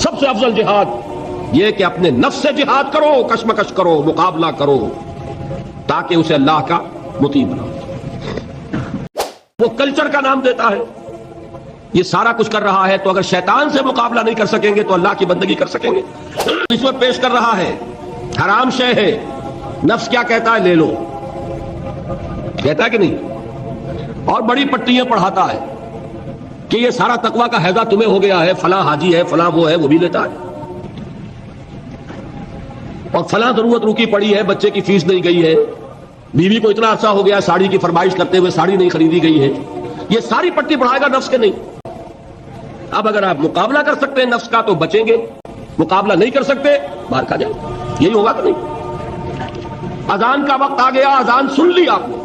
سب سے افضل جہاد یہ کہ اپنے نفس سے جہاد کرو، کشمکش کرو، مقابلہ کرو، تاکہ اسے اللہ کا مطیع بناؤ۔ وہ کلچر کا نام دیتا ہے، یہ سارا کچھ کر رہا ہے، تو اگر شیطان سے مقابلہ نہیں کر سکیں گے تو اللہ کی بندگی کر سکیں گے؟ اس میں پیش کر رہا ہے، حرام شے ہے، نفس کیا کہتا ہے؟ لے لو، کہتا ہے کہ نہیں؟ اور بڑی پٹیاں پڑھاتا ہے کہ یہ سارا تقویٰ کا حیضہ تمہیں ہو گیا ہے، فلاں حاجی ہے، فلاں وہ ہے، وہ بھی لیتا ہے، اور فلاں ضرورت رکی پڑی ہے، بچے کی فیس نہیں گئی ہے، بیوی کو اتنا عرصہ ہو گیا ساڑی کی فرمائش کرتے ہوئے ساڑی نہیں خریدی گئی ہے، یہ ساری پٹی پڑھائے گا نفس کے نہیں۔ اب اگر آپ مقابلہ کر سکتے ہیں نفس کا تو بچیں گے، مقابلہ نہیں کر سکتے باہر کھا جائیں، یہی ہوگا کہ نہیں؟ اذان کا وقت آ گیا، اذان سن لی آپ نے،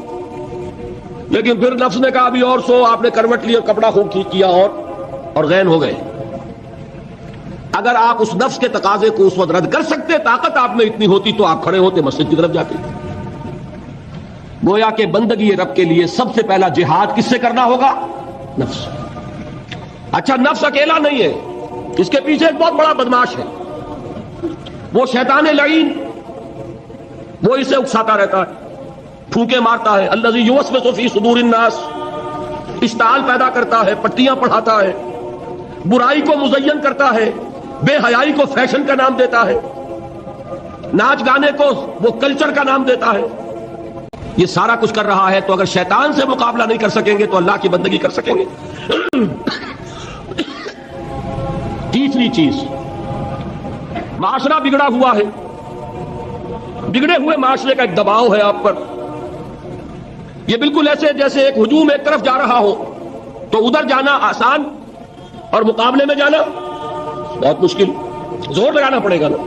لیکن پھر نفس نے کہا ابھی اور سو، آپ نے کروٹ لی اور کپڑا خوب ٹھیک کیا اور غین ہو گئے۔ اگر آپ اس نفس کے تقاضے کو اس وقت رد کر سکتے، طاقت آپ میں اتنی ہوتی، تو آپ کھڑے ہوتے مسجد کی طرف جاتے۔ گویا کہ بندگی رب کے لیے سب سے پہلا جہاد کس سے کرنا ہوگا؟ نفس۔ اچھا، نفس اکیلا نہیں ہے، اس کے پیچھے ایک بہت بڑا بدماش ہے، وہ شیطان لعین، وہ اسے اکساتا رہتا ہے، پھونکے مارتا ہے، الذی یوسوس فی صدور الناس، اشتعال پیدا کرتا ہے، پٹیاں پڑھاتا ہے، برائی کو مزین کرتا ہے، بے حیائی کو فیشن کا نام دیتا ہے، ناچ گانے کو وہ کلچر کا نام دیتا ہے، یہ سارا کچھ کر رہا ہے، تو اگر شیطان سے مقابلہ نہیں کر سکیں گے تو اللہ کی بندگی کر سکیں گے؟ تیسری چیز، معاشرہ بگڑا ہوا ہے، بگڑے ہوئے معاشرے کا ایک دباؤ ہے آپ پر، یہ بالکل ایسے جیسے ایک ہجوم ایک طرف جا رہا ہو تو ادھر جانا آسان اور مقابلے میں جانا بہت مشکل، زور لگانا پڑے گا نا۔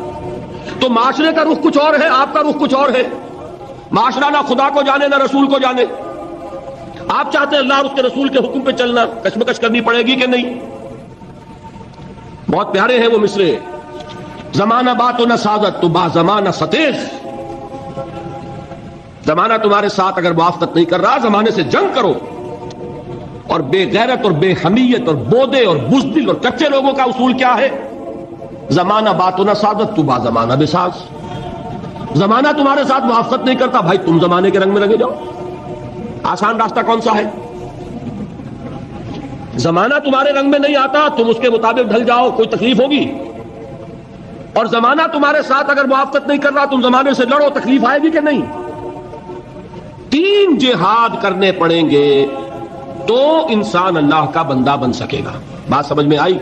تو معاشرے کا رخ کچھ اور ہے، آپ کا رخ کچھ اور ہے، معاشرہ نہ خدا کو جانے نہ رسول کو جانے، آپ چاہتے ہیں اللہ اور اس کے رسول کے حکم پہ چلنا، کشمکش کرنی پڑے گی کہ نہیں؟ بہت پیارے ہیں وہ مصرے، زمانہ بات و نہ سازت تو با زمانہ ستیز، زمانہ تمہارے ساتھ اگر موافقت نہیں کر رہا، زمانے سے جنگ کرو، اور بے غیرت اور بے حمیت اور بودے اور بزدل اور کچے لوگوں کا اصول کیا ہے؟ زمانہ بات و نہ سازت تو با زمانہ بساز، زمانہ تمہارے ساتھ موافقت نہیں کرتا، بھائی تم زمانے کے رنگ میں لگے جاؤ۔ آسان راستہ کون سا ہے؟ زمانہ تمہارے رنگ میں نہیں آتا، تم اس کے مطابق ڈھل جاؤ، کوئی تکلیف ہوگی، اور زمانہ تمہارے ساتھ اگر موافقت نہیں کر رہا، تم زمانے سے لڑو، تکلیف آئے گی کہ نہیں؟ تین جہاد کرنے پڑیں گے تو انسان اللہ کا بندہ بن سکے گا۔ بات سمجھ میں آئی؟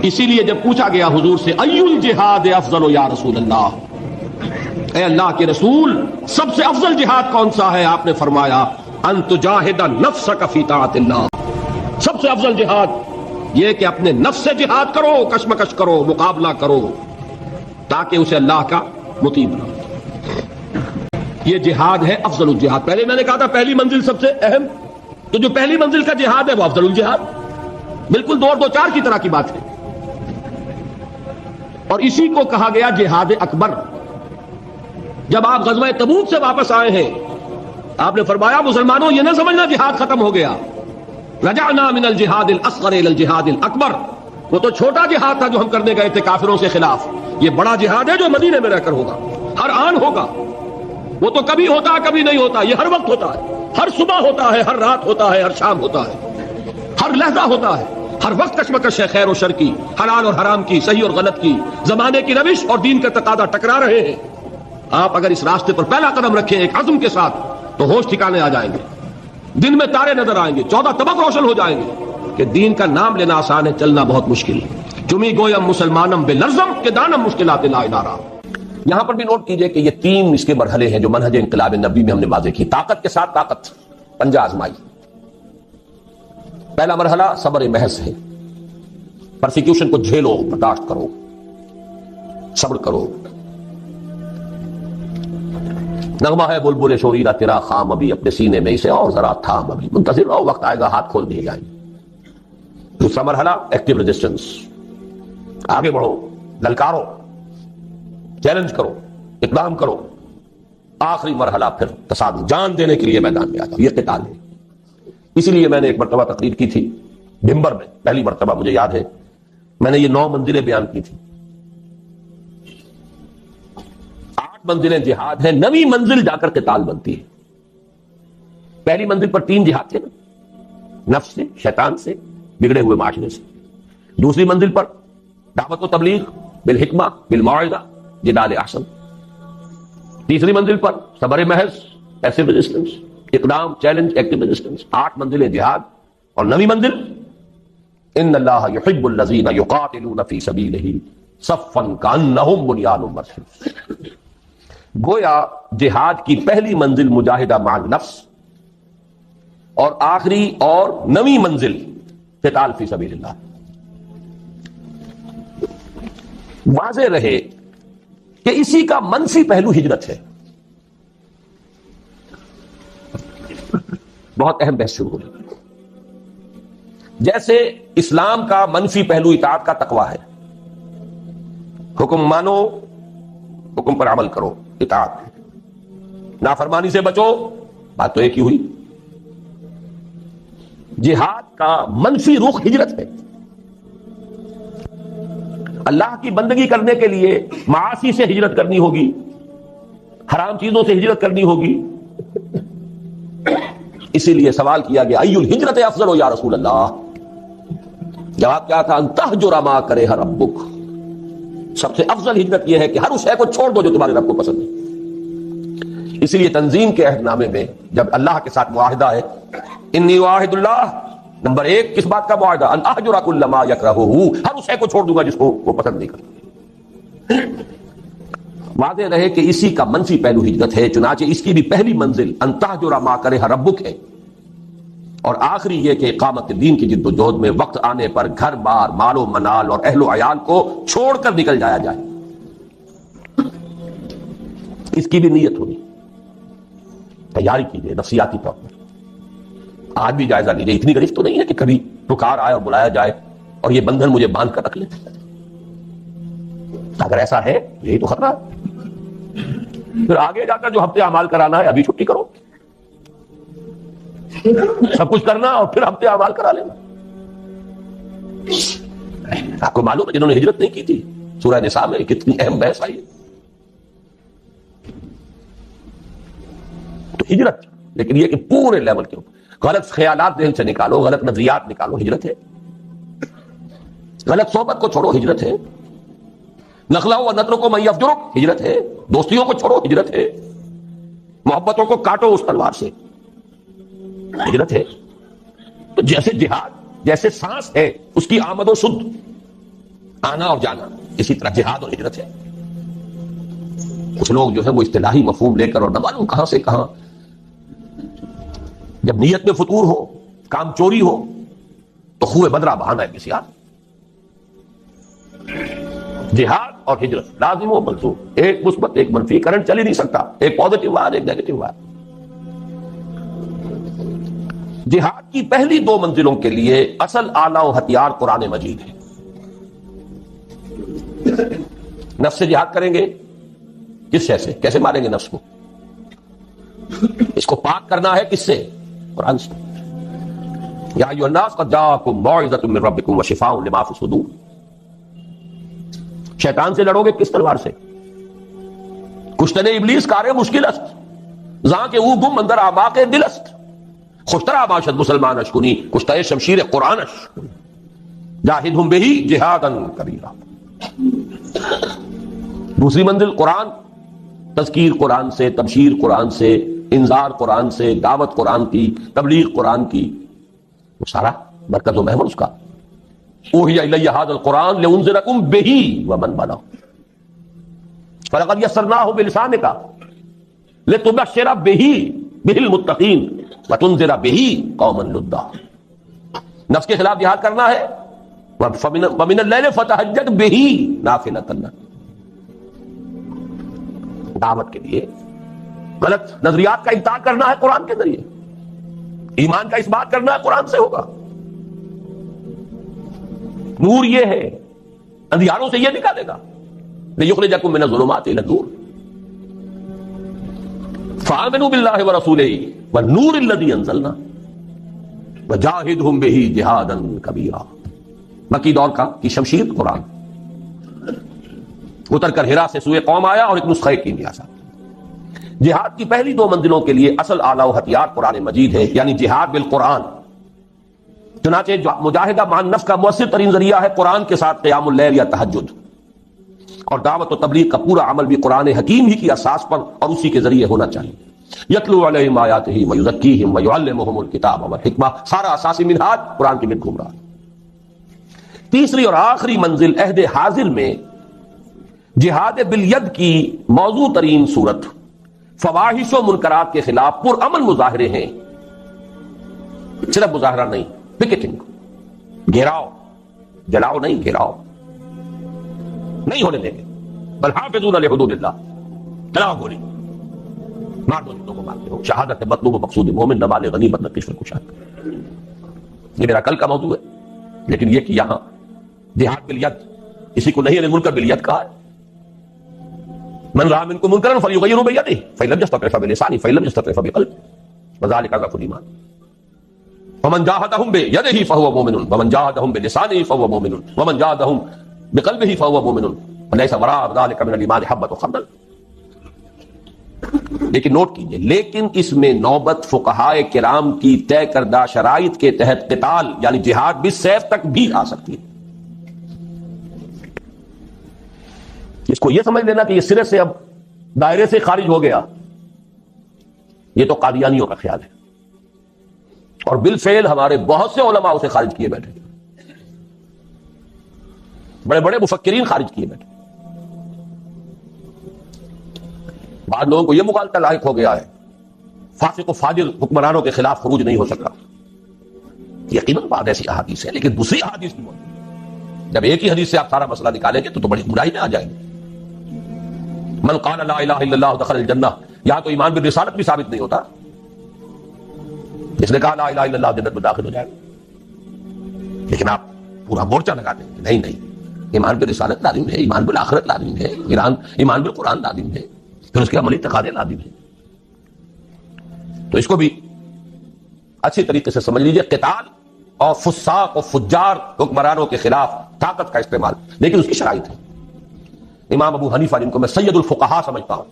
اسی لیے جب پوچھا گیا حضور سے ای الجہاد افضل یا رسول اللہ، اے اللہ کے رسول سب سے افضل جہاد کون سا ہے؟ آپ نے فرمایا ان تجاہد نفسک فی طاعت اللہ، سب سے افضل جہاد یہ کہ اپنے نفس سے جہاد کرو، کشمکش کرو، مقابلہ کرو، تاکہ اسے اللہ کا مطیع بناؤ۔ یہ جہاد ہے افضل الجہاد۔ پہلے میں نے کہا تھا پہلی منزل سب سے اہم، تو جو پہلی منزل کا جہاد ہے وہ افضل الجہاد، بالکل دو اور دو چار کی طرح کی بات ہے، اور اسی کو کہا گیا جہاد اکبر۔ جب آپ غزوہ تبوک سے واپس آئے ہیں، آپ نے فرمایا مسلمانوں یہ نہ سمجھنا جہاد ختم ہو گیا، رجعنا من الجہاد الاصغر الى الجہاد الاکبر، وہ تو چھوٹا جہاد تھا جو ہم کرنے گئے تھے کافروں سے خلاف، یہ بڑا جہاد ہے جو مدینے میں رہ کر ہوگا، ہر آن ہوگا، وہ تو کبھی ہوتا کبھی نہیں ہوتا، یہ ہر وقت ہوتا ہے، ہر صبح ہوتا ہے، ہر رات ہوتا ہے، ہر شام ہوتا ہے، ہر لحظہ ہوتا ہے، ہر وقت کشمکش ہے، خیر و شر کی، حلال اور حرام کی، صحیح اور غلط کی، زمانے کی روش اور دین کا تقاضا ٹکرا رہے ہیں۔ آپ اگر اس راستے پر پہلا قدم رکھیں ایک عزم کے ساتھ تو ہوش ٹھکانے آ جائیں گے، دن میں تارے نظر آئیں گے، 14 طبق روشن ہو جائیں گے کہ دین کا نام لینا آسان ہے، چلنا بہت مشکل ہے۔ چمی گویم مسلمانم بے لرزم کے دانم مشکلات لا ادارہ۔ یہاں پر بھی نوٹ کیجئے کہ یہ تین اس کے مرحلے ہیں جو منہج انقلاب نبی میں ہم نے واضح کی۔ طاقت کے ساتھ طاقت، پنجہ آزمائی۔ پہلا مرحلہ صبر محض ہے، پرسیکیوشن کو جھیلو، برداشت کرو، صبر کرو۔ نغمہ ہے بلبل شوریرہ تیرا خام ابھی اپنے سینے میں، اسے اور ذرا تھام ابھی، منتظر رہو، وقت آئے گا ہاتھ کھول دیے جائیں گے۔ دوسرا مرحلہ ایکٹیو ریزسٹنس، آگے بڑھو، للکارو، چیلنج کرو، اقدام کرو۔ آخری مرحلہ پھر تصادم، جان دینے کے لیے میدان میں آ جاؤ، یہ قتال ہے۔ اسی لیے میں نے ایک مرتبہ تقریر کی تھی بھمبر میں، پہلی مرتبہ مجھے یاد ہے، میں نے یہ 9 منزلیں بیان کی تھی. 8 منزلیں جہاد ہیں، 9ویں منزل جا کر قتال بنتی ہے. پہلی منزل پر 3 جہاد تھے نا، نفس سے، شیطان سے، بگڑے ہوئے معاشرے سے. دوسری منزل پر دعوت و تبلیغ بالحکمہ بالموعظہ جدال احسن. تیسری منزل پر صبر محض، ایسے ریزسٹنس، اقدام، چیلنج، ایکٹیو ریزسٹنس. 8 منزلیں جہاد. اور 9ویں منزل ان اللہ یحب الذین یقاتلون فی سبیلہ صفا کانہم بنیان مرصوص. گویا جہاد کی پہلی منزل مجاہدہ مع النفس، اور آخری اور 9ویں منزل قتال فی سبیل اللہ. واضح رہے کہ اسی کا منفی پہلو ہجرت ہے. بہت اہم بحث شروع ہوئی. جیسے اسلام کا منفی پہلو اطاعت کا تقویٰ ہے، حکم مانو، حکم پر عمل کرو، اطاعت. نافرمانی سے بچو، بات تو ایک ہی ہوئی. جہاد کا منفی رخ ہجرت ہے. اللہ کی بندگی کرنے کے لیے معاصی سے ہجرت کرنی ہوگی، حرام چیزوں سے ہجرت کرنی ہوگی. اسی لیے سوال کیا گیا ای الہجرت افضل یا رسول اللہ. جواب کیا تھا؟ ان تہجر ما کرے ربک. سب سے افضل ہجرت یہ ہے کہ ہر اس شے کو چھوڑ دو جو تمہارے رب کو پسند ہے. اسی لیے تنظیم کے عہد نامے میں جب اللہ کے ساتھ معاہدہ ہے، انی واحد اللہ، نمبر 1 کس بات کا معاہدہ؟ ان احجر کل ما یکرہہ، ہر اس شے کو چھوڑ دوں گا جس کو وہ پسند نہیں کرتا. واضح رہے کہ اسی کا منفی پہلو ہجرت ہے. چنانچہ اس کی بھی پہلی منزل ان تہجر ما کرہ ربک ہے، اور آخری یہ کہ اقامت دین کی جد و جہد میں وقت آنے پر گھر بار، مال و منال اور اہل و عیال کو چھوڑ کر نکل جایا جائے. اس کی بھی نیت ہونی، تیاری کیجیے نفسیاتی طور پر. آج بھی جائزہ لیجیے. اتنی غریب تو نہیں ہے کہ کبھی پکار آئے اور بلایا جائے اور یہ بندھن مجھے باندھ کر رکھ لے. اگر ایسا ہے یہی تو خطرہ ہے. پھر آگے جا کر جو ہفتے اعمال کرانا ہے ابھی چھٹی کرو، سب کچھ کرنا اور پھر ہفتے اعمال کرا لینا. آپ کو معلوم ہے جنہوں نے ہجرت نہیں کی تھی، سورہ نساء میں کتنی اہم بحث آئی ہے. تو ہجرت، لیکن یہ کہ پورے لیول کے اوپر غلط خیالات ذہن سے نکالو، غلط نظریات نکالو، ہجرت ہے. غلط صحبت کو چھوڑو، ہجرت ہے. نخلہ و نطر کو من یفجرک، ہجرت ہے. دوستیوں کو چھوڑو، ہجرت ہے. محبتوں کو کاٹو اس تلوار سے، ہجرت ہے. تو جیسے جہاد، جیسے سانس ہے اس کی آمد و شد، آنا اور جانا، اسی طرح جہاد اور ہجرت ہے. کچھ لوگ جو ہے وہ اصطلاحی مفہوم لے کر اور نہ معلوم کہاں سے کہاں، جب نیت میں فطور ہو، کام چوری ہو تو خوہ بدرہ بہانا ہے کسی یار. جہاد اور ہجرت لازم و منصوب، ایک مثبت ایک منفی، کرنٹ چل ہی نہیں سکتا. ایک پازیٹو وائر ایک نیگیٹو وائر. جہاد کی پہلی 2 منزلوں کے لیے اصل آلہ و ہتھیار قرآن مجید ہے. نفس سے جہاد کریں گے، کس شے سے؟ کیسے ماریں گے نفس کو؟ اس کو پاک کرنا ہے کس سے؟ قرآن سے. یا ایھا الناس قد جاءکم موعظۃ من ربکم وشفاء لما فی الصدور. شیطان سے لڑو گے کس تلوار سے؟ کشتن ابلیس کار مشکل است، زاں کے او گم اندر آباق دل است. خوشترا باشد مسلمان اشکنی، کشتہ شمشیر قرآن اش، جاہدہم بہی جہادا کبیرا. دوسری منزل قرآن، تذکیر قرآن سے، تبشیر قرآن سے، انذار قرآن سے، دعوت قرآن کی، تبلیغ قرآن کی، وہ سارا مرکز و محور اس کا. اوحی الی ھذا القرآن لانذرکم بہ ومن بلغ فلقد یسرناہ بلسانک لتبشر بہ المتقین وتنذر بہ قوما لدا. نفس کے خلاف جہاد کرنا ہے، ومن اللیل فتہجد بہ نافلۃ لک. دعوت کے لیے غلط نظریات کا انکار کرنا ہے قرآن کے ذریعے، ایمان کا اس بات کرنا ہے قرآن سے ہوگا. نور یہ ہے، اندھیاروں سے یہ نکالے گا. لِيُخْرِجَكُم مِّنَ الظُّلُمَاتِ إِلَى النُّورِ فَآمِنُوا بِاللَّهِ وَرَسُولِهِ وَالنُّورِ الَّذِي أَنزَلْنَا وَجَاهِدْهُمْ بِهِ جِهَادًا كَبِيرًا. مکی دور کی شمشیر قرآن اتر کر ہرا سے سوئے قوم آیا اور ایک نسخہ کیمیا سا۔ جہاد کی پہلی دو منزلوں کے لیے اصل آلہ و ہتھیار قرآن مجید ہے، یعنی جہاد بالقرآن۔ چنانچہ مجاہدہ مان نفس کا مؤثر ترین ذریعہ ہے قرآن کے ساتھ قیام اللیل یا تہجد، اور دعوت و تبلیغ کا پورا عمل بھی قرآن حکیم ہی کی اساس پر اور اسی کے ذریعے ہونا چاہیے۔ یتلو علیہم آیاتہ ویزکیہم ویعلمہم الکتاب والحکمہ، سارا اساسی منہاج قرآن کے گرد گھوم رہا ہے۔ تیسری اور آخری منزل عہد حاضر میں جہاد بالید کی موضوع ترین صورت فواحش و منکرات کے خلاف پرامن مظاہرے ہیں، صرف مظاہرہ نہیں، پکیٹنگ، گھیراؤ، جلاؤ نہیں، گھیراؤ نہیں ہونے دیں گے۔ بل حافظون لحدود اللہ، چلاؤ گولی، مار دو جتوں کو مارتے ہو، شہادت مطلوب و مقصود مومن نوال غنیمت نقش الکشاد۔ یہ میرا کل کا موضوع ہے، لیکن یہ کہ یہاں جہاد بالید، کسی کو نہیں المنکر بالید کہا ہے۔ من رأى منكم منكرا فليغيره بيده فإن لم يستطع فبلسانه فإن لم يستطع فبقلبه وذلك ضعف الإيمان ومن جاهدهم بيده فهو مؤمن ومن جاهدهم بلسانه فهو مؤمن ومن جاهدهم بقلبه فهو مؤمن وليس وراء ذلك من الإيمان حبة خردل۔ لیکن نوٹ کیجئے، لیکن اس میں نوبت فقہائے کرام کی طے کردہ شرائط کے تحت قتال یعنی جہاد بالسیف تک بھی آ سکتی ہے۔ اس کو یہ سمجھ لینا کہ یہ سرے سے اب دائرے سے خارج ہو گیا، یہ تو قادیانیوں کا خیال ہے، اور بالفعل ہمارے بہت سے علماء اسے خارج کیے بیٹھے، بڑے بڑے مفکرین خارج کیے بیٹھے۔ بعض لوگوں کو یہ مغالطہ لاحق ہو گیا ہے فاسق و فاجر حکمرانوں کے خلاف خروج نہیں ہو سکتا۔ یقیناً بعض ایسی احادیث ہے، لیکن دوسری احادیث بھی موجود ہے۔ جب ایک ہی حدیث سے آپ سارا مسئلہ نکالیں گے تو بڑی گمراہی میں آ جائیں گے۔ من قال لا الہ الا اللہ دخل الجنہ، یہاں تو ایمان بالرسالت بھی ثابت نہیں ہوتا، جس نے کہا لا الہ الا اللہ جنت میں داخل ہو جائے گا، لیکن آپ پورا مورچہ لگا دیں گے نہیں، ایمان بالرسالت لازم ہے، ایمان بالآخرت لازم ہے، ایمان بالقرآن لازم ہے، پھر اس کے عملی تقاضے لازم ہے۔ تو اس کو بھی اچھی طریقے سے سمجھ لیجئے، قتال اور فساق و فجار حکمرانوں کے خلاف طاقت کا استعمال، لیکن اس کی شرائط ہے۔ امام ابو حنیفہ جن کو میں سید الفقہاء سمجھتا ہوں،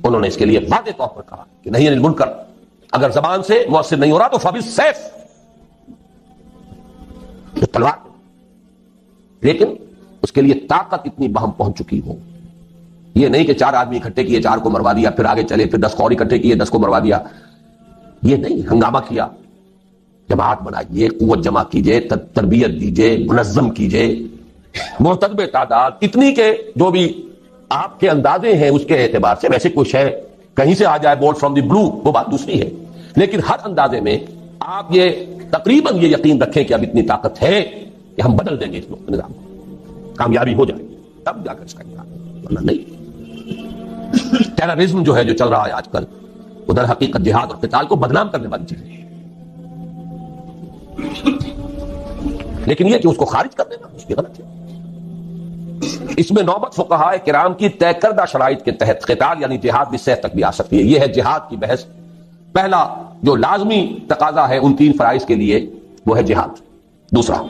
انہوں نے اس کے لیے واضح طور پر کہا کہ نہیں المنکر اگر زبان سے مؤثر نہیں ہو رہا تو فبالسیف، تو تلوار، لیکن اس کے لیے طاقت اتنی بہم پہنچ چکی ہو، یہ نہیں کہ 4 آدمی اکٹھے کیے 4 کو مروا دیا، پھر آگے چلے، پھر 10 کو اور اکٹھے کیے 10 کو مروا دیا، یہ نہیں، ہنگامہ کیا، جماعت بنائیے، قوت جمع کیجئے، تربیت دیجئے، منظم کیجئے، مرتبہ تعداد اتنی کہ جو بھی آپ کے اندازے ہیں اس کے اعتبار سے، ویسے کچھ ہے کہیں سے آ جائے بورڈ فرام دی بلو، وہ بات دوسری ہے، لیکن ہر اندازے میں آپ یہ تقریباً یہ یقین رکھیں کہ اب اتنی طاقت ہے کہ ہم بدل دیں گے اس نظام کو، کامیابی ہو جائے تب جا کر اس کا انکار، ورنہ نہیں۔ ٹیررزم جو ہے جو چل رہا ہے آج کل، ادھر حقیقت جہاد اور قتال کو بدنام کرنے والی چیز ہے، لیکن یہ کہ اس کو خارج کر دینا اس کی غلط ہے۔ اس میں نوبت فقہائے کرام کی طے کردہ شرائط کے تحت قتال یعنی جہاد بالسیف تک بھی آ سکتی ہے۔ یہ ہے جہاد کی بحث۔ پہلا جو لازمی تقاضا ہے ان 3 فرائض کے لیے وہ ہے جہاد۔ دوسرا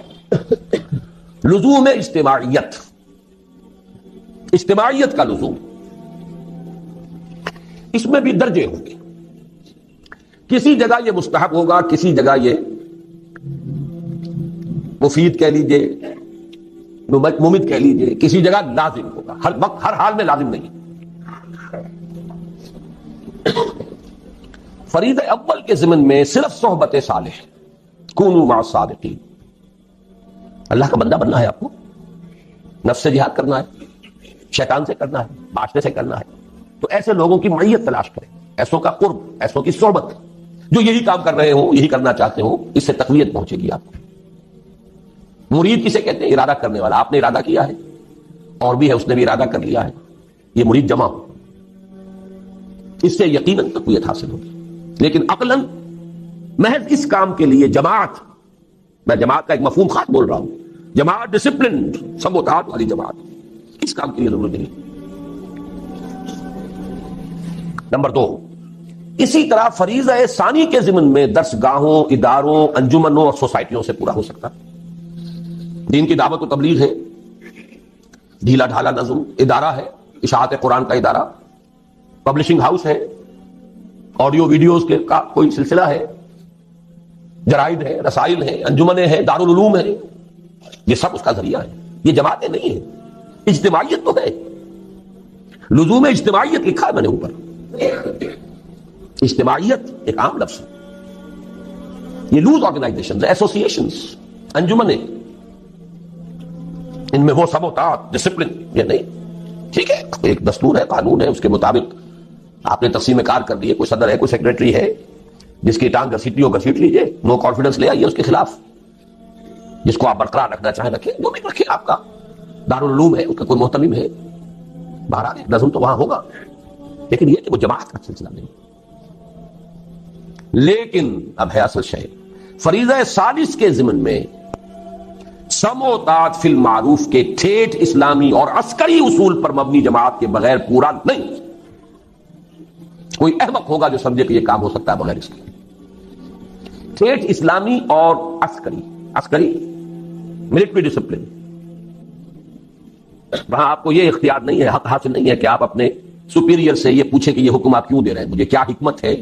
لزوم اجتماعیت، اجتماعیت کا لزوم، اس میں بھی درجے ہوں گے، کسی جگہ یہ مستحب ہوگا، کسی جگہ یہ مفید کہہ لیجئے، ممید کہہ لیجئے، کسی جگہ لازم ہوگا، ہر وقت ہر حال میں لازم نہیں۔ فریضہ اول کے ضمن میں صرف صحبت صالح، کونوا مع الصادقین، اللہ کا بندہ بننا ہے آپ کو، نفس سے جہاد کرنا ہے، شیطان سے کرنا ہے، معاشرے سے کرنا ہے، تو ایسے لوگوں کی معیت تلاش کریں، ایسوں کا قرب، ایسوں کی صحبت، جو یہی کام کر رہے ہوں، یہی کرنا چاہتے ہوں، اس سے تقویت پہنچے گی آپ کو۔ مرید کسے کہتے ہیں؟ ارادہ کرنے والا، آپ نے ارادہ کیا ہے اور بھی ہے اس نے بھی ارادہ کر لیا ہے، یہ مرید جمع ہو، اس سے یقیناً تقویت حاصل ہوگی۔ لیکن عقلاً محض اس کام کے لیے جماعت، میں جماعت کا ایک مفہوم خاص بول رہا ہوں، جماعت ڈسپلن، سب اطاعت والی جماعت، اس کام کے لیے ضرورت نہیں۔ نمبر 2، اسی طرح فریضہ ثانی کے ضمن میں درس گاہوں، اداروں، انجمنوں اور سوسائٹیوں سے پورا ہو سکتا ہے۔ دین کی دعوت و تبلیغ ہے، ڈھیلا ڈھالا نظم ادارہ ہے، اشاعت قرآن کا ادارہ، پبلشنگ ہاؤس ہے، آڈیو ویڈیوز کے کا کوئی سلسلہ ہے، جرائد ہے، رسائل ہیں، انجمنیں ہیں، دارالعلوم ہے، یہ سب اس کا ذریعہ ہے. یہ جماعتیں نہیں ہیں. اجتماعیت تو ہے، لزوم اجتماعیت لکھا ہے میں نے اوپر. اجتماعیت ایک عام لفظ ہے. یہ لوز آرگنائزیشن، ایسوسیشنز، انجمنیں، ان میں وہ سب ہوتا ڈسپلن یہ نہیں. ٹھیک ہے، ایک دستور ہے، قانون ہے، اس کے مطابق آپ نے تقسیم کار کر دی ہے. کوئی صدر ہے، کوئی سیکریٹری ہے، جس کی ٹانگ گھسیٹنی ہو گھسیٹ لیجیے، نو کانفیڈنس لے آئیے اس کے خلاف. جس کو آپ برقرار رکھنا چاہیں رکھیں، وہ بھی رکھیں. آپ کا دارالعلوم ہے، اس کا کوئی محتمم ہے، بہرحال ایک نظم تو وہاں ہوگا، لیکن یہ کہ وہ جماعت کا سلسلہ نہیں. لیکن اب ہے اصل شے، فریضہ ثالث کے ضمن میں سم و طاعت فی المعروف کے ٹھیٹھ اسلامی اور عسکری اصول پر مبنی جماعت کے بغیر پورا نہیں. کوئی احمق ہوگا جو سمجھے کہ یہ کام ہو سکتا ہے بغیر اس کے. ٹھیٹھ اسلامی اور عسکری ملٹری ڈسپلن، وہاں آپ کو یہ اختیار نہیں ہے، حق حاصل نہیں ہے کہ آپ اپنے سپیریئر سے یہ پوچھیں کہ یہ حکم آپ کیوں دے رہے ہیں، مجھے کیا حکمت ہے.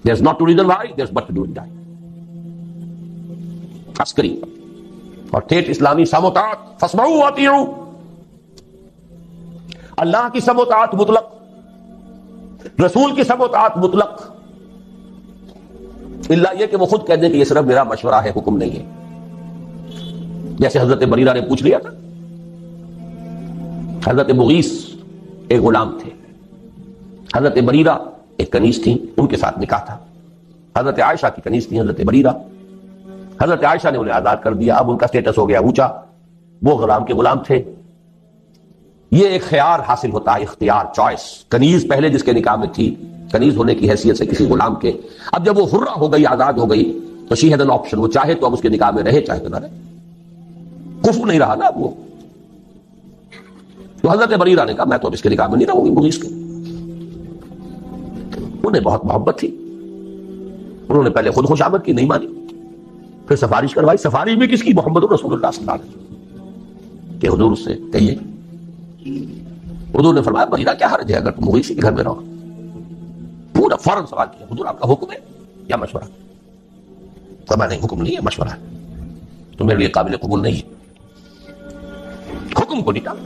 There's not to reason why, there's but to do it die. عسکری اور ٹھیٹھ اسلامی سم و طاعت، فاسمعوا واطیعوا، اللہ کی سم و طاعت مطلق، رسول کی سم و طاعت مطلق، الا یہ کہ وہ خود کہہ دیں کہ یہ صرف میرا مشورہ ہے، حکم نہیں ہے. جیسے حضرت بریرہ نے پوچھ لیا تھا. حضرت مغیث ایک غلام تھے، حضرت بریرہ ایک کنیز تھی، ان کے ساتھ نکاح تھا. حضرت عائشہ کی کنیز تھی حضرت بریرہ. حضرت عائشہ نے انہیں آزاد کر دیا، اب ان کا سٹیٹس ہو گیا اونچا، وہ غلام کے غلام تھے. یہ ایک خیار حاصل ہوتا ہے، اختیار، چوائس. کنیز پہلے جس کے نکاح میں تھی، کنیز ہونے کی حیثیت سے کسی غلام کے، اب جب وہ حرہ ہو گئی، آزاد ہو گئی، تو شی ہیڈ این آپشن. وہ چاہے تو اب اس کے نکاح میں رہے، چاہے تو نہ رہے. کفر نہیں رہا نا اب وہ. تو حضرت بریرہ نے کہا میں تو اب اس کے نکاح میں نہیں رہوں گی مغیث کے. انہیں بہت محبت تھی، انہوں نے پہلے خود خوشامد کی، نہیں مانی، پھر سفارش کروائی. سفارش بھی کس کی؟ محمد رسول اللہ صلی اللہ علیہ وسلم کہ حضور اس سے کہیے. حضور نے فرمایا بریرہ کیا حرج ہے اگر تم مغیث کے گھر میں رہو. پورا فوراً سوال کیا، حضور آپ کا حکم ہے یا مشورہ؟ فرمایا نہیں، حکم نہیں ہے، مشورہ ہے، تو میرے لیے قابل قبول نہیں ہے. حکم کو نہیں ٹالا.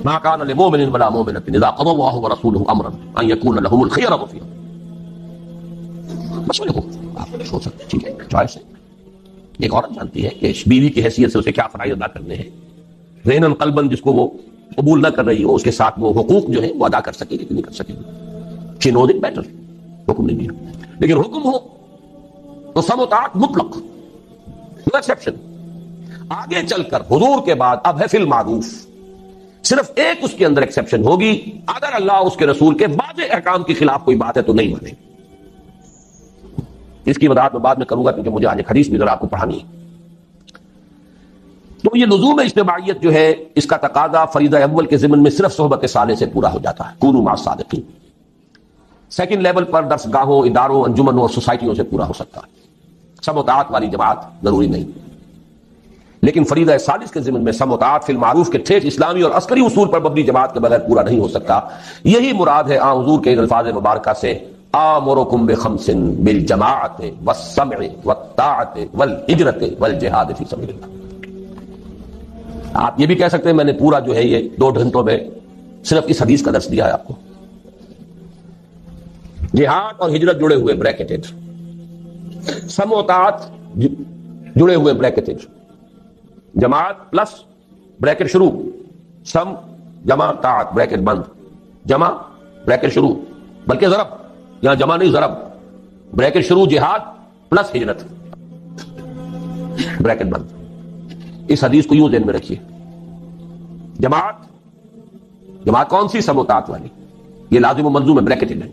ما كان لمؤمن ولا مؤمنة اذا قضى الله ورسوله امرا ان يكون لهم الخيرة فيهم. مشورے کو آپ سوچ سکتے ہیں، ٹھیک ہے، چوائس ہے. ایک عورت جانتی ہے کہ بیوی کی حیثیت سے اسے کیا فرائض ادا کرنے ہیں. ذہناً قلباً جس کو وہ قبول نہ کر رہی ہو، اس کے ساتھ وہ حقوق جو ہیں وہ ادا کر سکے گی کہ نہیں کر سکے گی. شی نوز اٹ بیٹر. حکم نہیں دیا، لیکن حکم ہو تو سم و طاعت مطلق، نو ایکسیپشن. آگے چل کر حضور کے بعد اب ہے فی المعروف، صرف ایک اس کے اندر ایکسیپشن ہوگی، اگر اللہ اس کے رسول کے واضح احکام کے خلاف کوئی بات ہے تو نہیں مانے. اس کی وضاحت میں بعد میں کروں گا کیونکہ مجھے آج ایک حدیث بھی ذرا آپ کو پڑھانی ہے. تو یہ لزوم اجتماعیت جو ہے، اس کا تقاضا فریضہ اول کے ضمن میں صرف صحبت صالح سے پورا ہو جاتا ہے، کونوا مع الصادقین. سیکنڈ لیول پر درس گاہوں، اداروں، انجمنوں اور سوسائٹیوں سے پورا ہو سکتا ہے. سم و طاعت والی جماعت ضروری نہیں. لیکن فریضہ ثالث کے ضمن میں سم و طاعت فی المعروف کے ٹھیٹھ اسلامی اور عسکری اصول پر مبنی جماعت کے بغیر پورا نہیں ہو سکتا. یہی مراد ہے حضور کے الفاظ مبارکہ سے، آمرکم بخمس بالجماعت والسمع والطاعت والہجرت والجہاد فی سبیل اللہ. آپ یہ بھی کہہ سکتے ہیں میں نے پورا جو ہے یہ 2 گھنٹوں میں صرف اس حدیث کا درس دیا ہے آپ کو. جہاد اور ہجرت جڑے ہوئے بریکٹڈ، سم و طاعت جڑے ہوئے بریکٹڈ، جماعت پلس بریکٹ شروع، سم جمع طاعت بریکٹ بند، جمع بریکٹ شروع، بلکہ ضرب، یہاں جمع نہیں ضرب، بریکٹ شروع جہاد پلس ہجرت بریکٹ بند. اس حدیث کو یوں ذہن میں رکھیے. جماعت کون سی؟ سم و طاعت والی. یہ لازم و ملزوم ہے، بریکٹڈ ہے،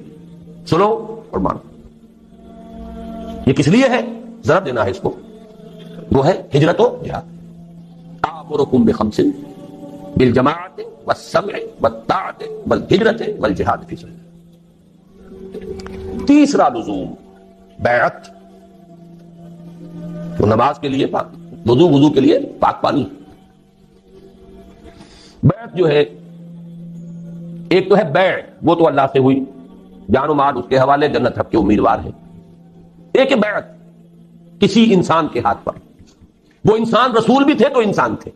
سنو اور مانو. یہ کس لیے ہے؟ ضرب دینا ہے اس کو، وہ ہے ہجرت و جہاد. آمرکم بخمس بالجماعت والسمع والطاعت والہجرت والجہاد فی سبیل اللہ. تیسرا لزوم بیعت. تو نماز کے لیے پاک، وضو کے لیے پاک پانی۔ بیعت جو ہے، ایک تو ہے بیع، وہ تو اللہ سے ہوئی، جان و مال اس کے حوالے، جنت رب کے امیدوار ہیں۔ ایک ہے بیعت کسی انسان کے ہاتھ پر، وہ انسان رسول بھی تھے تو انسان تھے،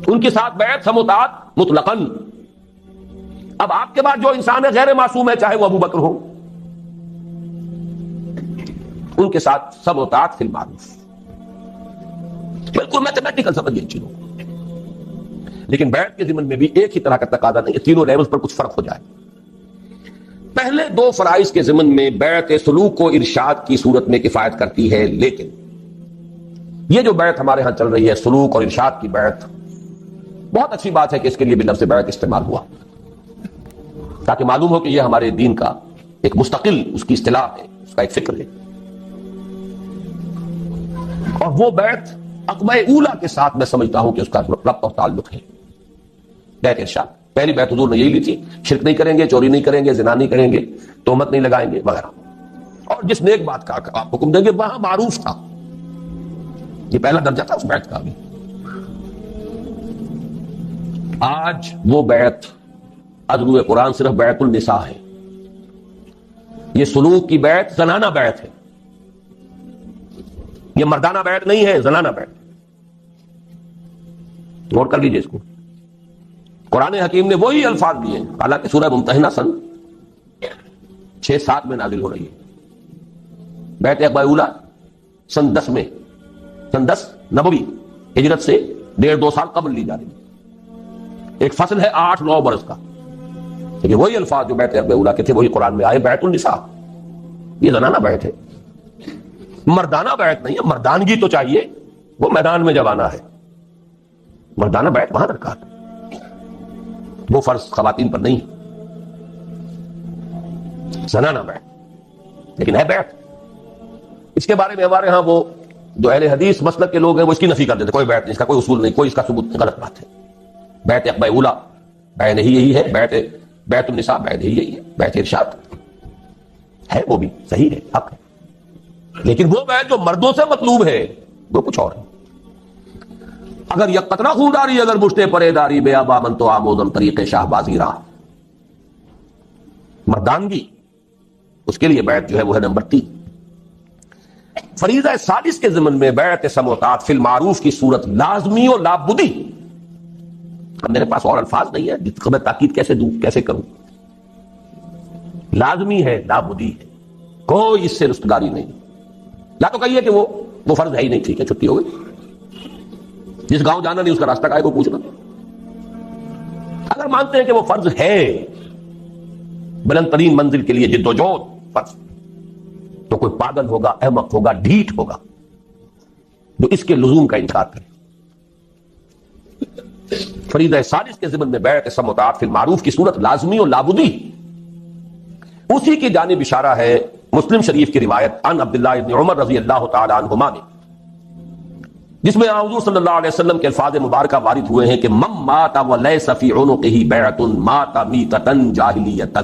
ان کے ساتھ بیعت سموتات مطلقاً۔ اب آپ کے بعد جو انسان ہے غیر معصوم ہے، چاہے وہ ابو بکر ہو، ان کے ساتھ سموتات فی المعروف، بالکل میتھمیٹیکل سمجھیے چیزوں کو۔ لیکن بیعت کے ضمن میں بھی ایک ہی طرح کا تقاضا نہیں ہے، تینوں لیولز پر کچھ فرق ہو جائے۔ پہلے دو فرائض کے ضمن میں بیعت سلوک و ارشاد کی صورت میں کفایت کرتی ہے، لیکن یہ جو بیعت ہمارے ہاں چل رہی ہے، سلوک اور ارشاد کی بیعت، بہت اچھی بات ہے کہ اس کے لیے بھی لفظ بیعت استعمال ہوا، تاکہ معلوم ہو کہ یہ ہمارے دین کا ایک مستقل اس کی اصطلاح ہے، اس کا ایک فکر ہے۔ اور وہ بیعت عقبہ اولا کے ساتھ میں سمجھتا ہوں کہ اس کا ربط اور تعلق ہے۔ بیعت ارشاد، پہلی بیعت حضور نے یہی لی تھی، شرک نہیں کریں گے، چوری نہیں کریں گے، زنا نہیں کریں گے، تہمت نہیں لگائیں گے وغیرہ، اور جس نیک بات کا آپ حکم دیں گے وہاں معروف تھا، یہ پہلا درجہ تھا اس بیعت کا بھی۔ آج وہ بیعت ازرو قرآن صرف بیعت النساء ہے، یہ سلوک کی بیعت زنانہ بیعت ہے، یہ مردانہ بیعت نہیں ہے، زنانہ بیعت۔ غور کر لیجیے اس کو، قرآن حکیم نے وہی الفاظ دیے ہیں، حالانکہ سورہ ممتحنہ سن 6-7 میں نازل ہو رہی ہے، بیعت عقبہ اولا سن 10 میں، سن 10 نبوی، ہجرت سے 1.5-2 سال قبل لی جا رہی ہے، ایک فصل ہے 8-9 برس کا، لیکن وہی الفاظ جو بیعت عقبہ اولا کے تھے وہی قرآن میں آئے، بیعت النساء، یہ زنانہ بیعت ہے، مردانہ بیعت نہیں ہے۔ مردانگی تو چاہیے، وہ میدان میں جب آنا ہے، مردانہ بیعت وہاں درکار ہے، وہ فرض خواتین پر نہیں، زنانہ بیعت لیکن ہے بیعت۔ اس کے بارے میں ہمارے ہاں وہ جو اہل حدیث مسلک کے لوگ ہیں وہ اس کی نفی کر دیتے، کوئی بیعت نہیں، اس کا کوئی اصول نہیں، کوئی اس کا ثبوت نہیں، غلط بات ہے۔ بیعت عقبہ اولا بیعت یہی ہے، بیعت النساء بیعت یہی ہے، بیعت ارشاد ہے، وہ بھی صحیح ہے، حق ہے، لیکن وہ بیعت جو مردوں سے مطلوب ہے وہ کچھ اور ہے۔ اگر یک قطرہ خونداری اگر مشتے پرے داری، بے آبا من تو آمودم طریق شاہ بازی راہ، مردانگی اس کے لیے بیعت جو ہے وہ ہے نمبر 3۔ فریضہ سادس کے ضمن میں بیعت سموتات فی المعروف کی صورت لازمی و لابدی۔ اب میرے پاس اور الفاظ نہیں ہے جس کو میں تاکید کیسے دوں، کیسے کروں، لازمی ہے، لابدی ہے، کوئی اس سے رستگاری نہیں۔ یا تو کہیے کہ وہ فرض ہے ہی نہیں، ٹھیک ہے، چھٹی ہو گئی، جس گاؤں جانا نہیں اس کا راستہ کا ہے کو پوچھنا۔ اگر مانتے ہیں کہ وہ فرض ہے، بلند ترین منزل کے لیے جد و جہد فرض، تو کوئی پاگل ہوگا، احمق ہوگا، ڈھیٹ ہوگا جو اس کے لزوم کا انکار کرے۔ فریضہ سادس کے ضمن میں بیعت سموتات فی المعروف کی صورت لازمی اور لابدی، اسی کی جانب اشارہ ہے مسلم شریف کی روایت عن عبداللہ ابن عمر رضی اللہ تعالی عنہما میں، جس میں حضور صلی اللہ علیہ وسلم کے الفاظ مبارکہ وارد ہوئے ہیں کہ من مات ولیس فی عنقہ بیعۃ مات میتۃ جاہلیۃ،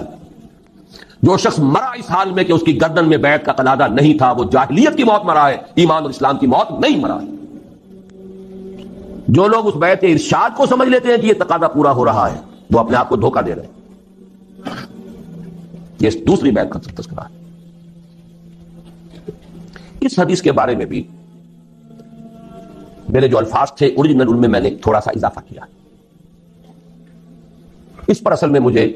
جو شخص مرا اس حال میں کہ اس کی گردن میں بیعت کا قلادہ نہیں تھا، وہ جاہلیت کی موت مرا ہے، ایمان اور اسلام کی موت نہیں مرا ہے۔ جو لوگ اس بیعت ارشاد کو سمجھ لیتے ہیں کہ یہ تقاضا پورا ہو رہا ہے، وہ اپنے آپ کو دھوکہ دے رہے ہیں۔ یہ دوسری بیعت کا تذکرہ ہے۔ اس حدیث کے بارے میں بھی میرے جو الفاظ تھے اوریجنل، ان میں میں نے تھوڑا سا اضافہ کیا۔ اس پر اصل میں مجھے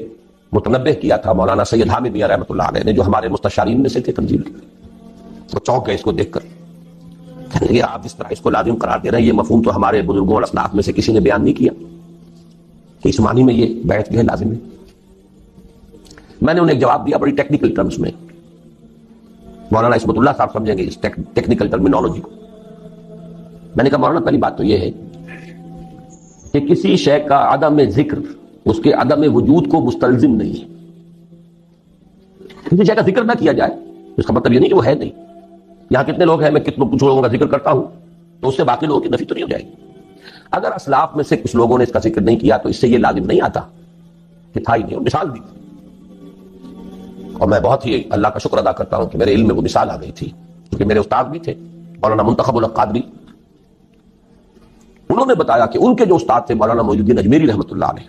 متنبہ کیا تھا مولانا سید حامد میاں رحمۃ اللہ علیہ نے، جو ہمارے مستشارین میں سے تھے تنظیم کے، وہ چونک گئے اس کو دیکھ کر، کہنے لگے آپ اس طرح اس کو لازم قرار دے رہے ہیں، یہ مفہوم تو ہمارے بزرگوں اور اسلاف میں سے کسی نے بیان نہیں کیا کہ اس معنی میں یہ بیعت جو ہے لازم ہے۔ میں نے انہیں ایک جواب دیا بڑی ٹیکنیکل ٹرمز میں، مولانا عصمت اللہ صاحب سمجھیں گے اس ٹیکنیکل ٹرمینالوجی کو۔ میں نے کہا مولانا پہلی بات تو یہ ہے کہ کسی شے کا عدم ذکر اس کے عدم وجود کو مستلزم نہیں ہے۔ کسی شے کا ذکر نہ کیا جائے اس کا مطلب یہ نہیں کہ وہ ہے نہیں۔ یہاں کتنے لوگ ہیں، میں کتنے کچھ لوگوں کا ذکر کرتا ہوں تو اس سے باقی لوگوں کی نفی تو نہیں ہو جائے گی۔ اگر اسلاف میں سے کچھ لوگوں نے اس کا ذکر نہیں کیا تو اس سے یہ لازم نہیں آتا کہ تھا ہی نہیں، مثال دی۔ اور میں بہت ہی اللہ کا شکر ادا کرتا ہوں کہ میرے علم میں وہ مثال آ گئی تھی، کیونکہ میرے استاد بھی تھے مولانا منتخب القادری، انہوں نے بتایا کہ ان کے جو استاد تھے مولانا معین الدین اجمیری رحمۃ اللہ علیہ،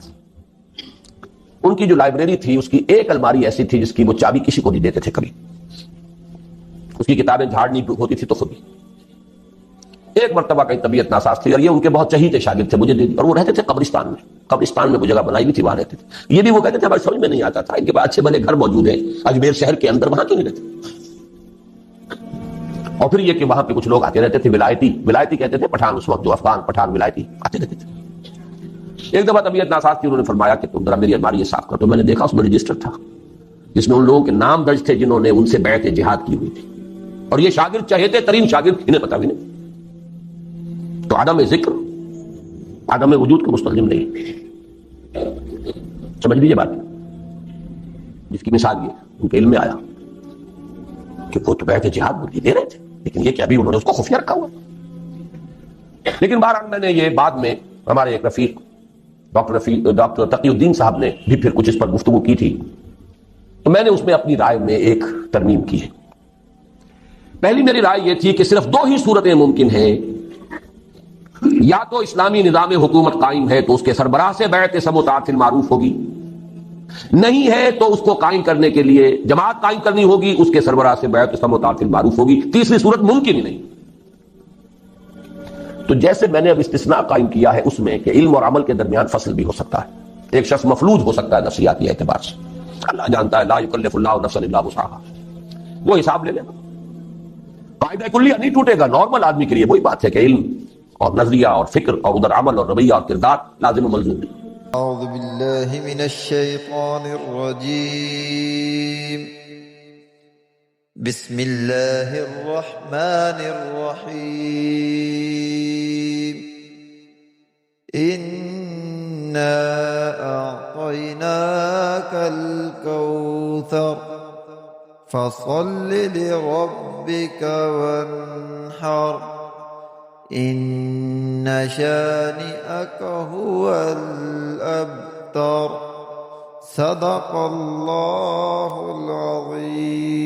ان کی جو لائبریری تھی اس کی ایک الماری ایسی تھی جس کی وہ چابی کسی کو نہیں دیتے تھے کبھی، اس کی کتابیں جھاڑنی ہوتی تھی تو خود ہی۔ ایک مرتبہ کہیں طبیعت ناساز تھی اور یہ ان کے بہت چہیتے شاگرد تھے، مجھے دے دی، اور وہ رہتے تھے قبرستان میں وہ جگہ بنائی ہوئی تھی، وہاں رہتے تھے۔ یہ بھی وہ کہتے تھے ہماری سمجھ میں نہیں آتا تھا، ان کے پاس اچھے بھلے گھر موجود ہیں اجمیر شہر کے اندر، وہاں کیوں نہیں رہتے؟ اور پھر یہ کہ وہاں پہ کچھ لوگ آتے رہتے تھے، ولایتی کہتے تھے، پٹھان اس وقت جو افغان پٹھان ولایتی آتے رہتے تھے۔ ایک دفعہ طبیعت ناساز تھی، انہوں نے فرمایا کہ تم ذرا میری الماری صاف کر، تو میں نے دیکھا اس میں رجسٹر تھا جس میں ان لوگوں کے نام درج تھے جنہوں نے ان سے بیعت جہاد کی ہوئی تھی، اور یہ شاگرد چہیتے ترین شاگرد، انہیں پتہ بھی نہیں۔ تو عدم ذکر عدم وجود کا مستلزم نہیں، سمجھ لیجیے بات، جس کی مثال یہ ان کے علم میں آیا کہ وہ تو بیعت جہاد مجھے دے رہے تھے، لیکن یہ کہ ابھی انہوں نے اس کو خفیہ رکھا ہوا۔ لیکن بہرحال میں نے یہ بعد میں ہمارے ایک رفیق ڈاکٹر تقی الدین صاحب نے بھی پھر کچھ اس پر گفتگو کی تھی، تو میں نے اس میں اپنی رائے میں ایک ترمیم کی ہے۔ پہلی میری رائے یہ تھی کہ صرف دو ہی صورتیں ممکن ہیں، یا تو اسلامی نظام حکومت قائم ہے تو اس کے سربراہ سے بیعت سموتات معروف ہوگی، نہیں ہے تو اس کو قائم کرنے کے لیے جماعت قائم کرنی ہوگی، اس کے سربراہ سے بیعت سموتات معروف ہوگی، تیسری صورت ممکن ہی نہیں۔ تو جیسے میں نے اب استثناء قائم کیا ہے اس میں کہ علم اور عمل کے درمیان فصل بھی ہو سکتا ہے، ایک شخص مفلوج ہو سکتا ہے نفسیاتی اعتبار سے، اللہ جانتا ہے لا یکلف اللہ نفسا الا وسعها، وہ حساب لے لینا، قاعدہ کلیہ نہیں ٹوٹے گا، نارمل آدمی کے لیے وہی بات ہے کہ علم اور نظریہ اور فکر اور ادھر عمل اور رویہ اور کردار لازم و ملزوم ہے۔ اعوذ باللہ من الشیطان الرجیم، بسم اللہ الرحمن الرحیم، انا اعطیناک الکوثر فصل لربک وانحر ان شانئک هو الابتر، صدق اللہ العظیم۔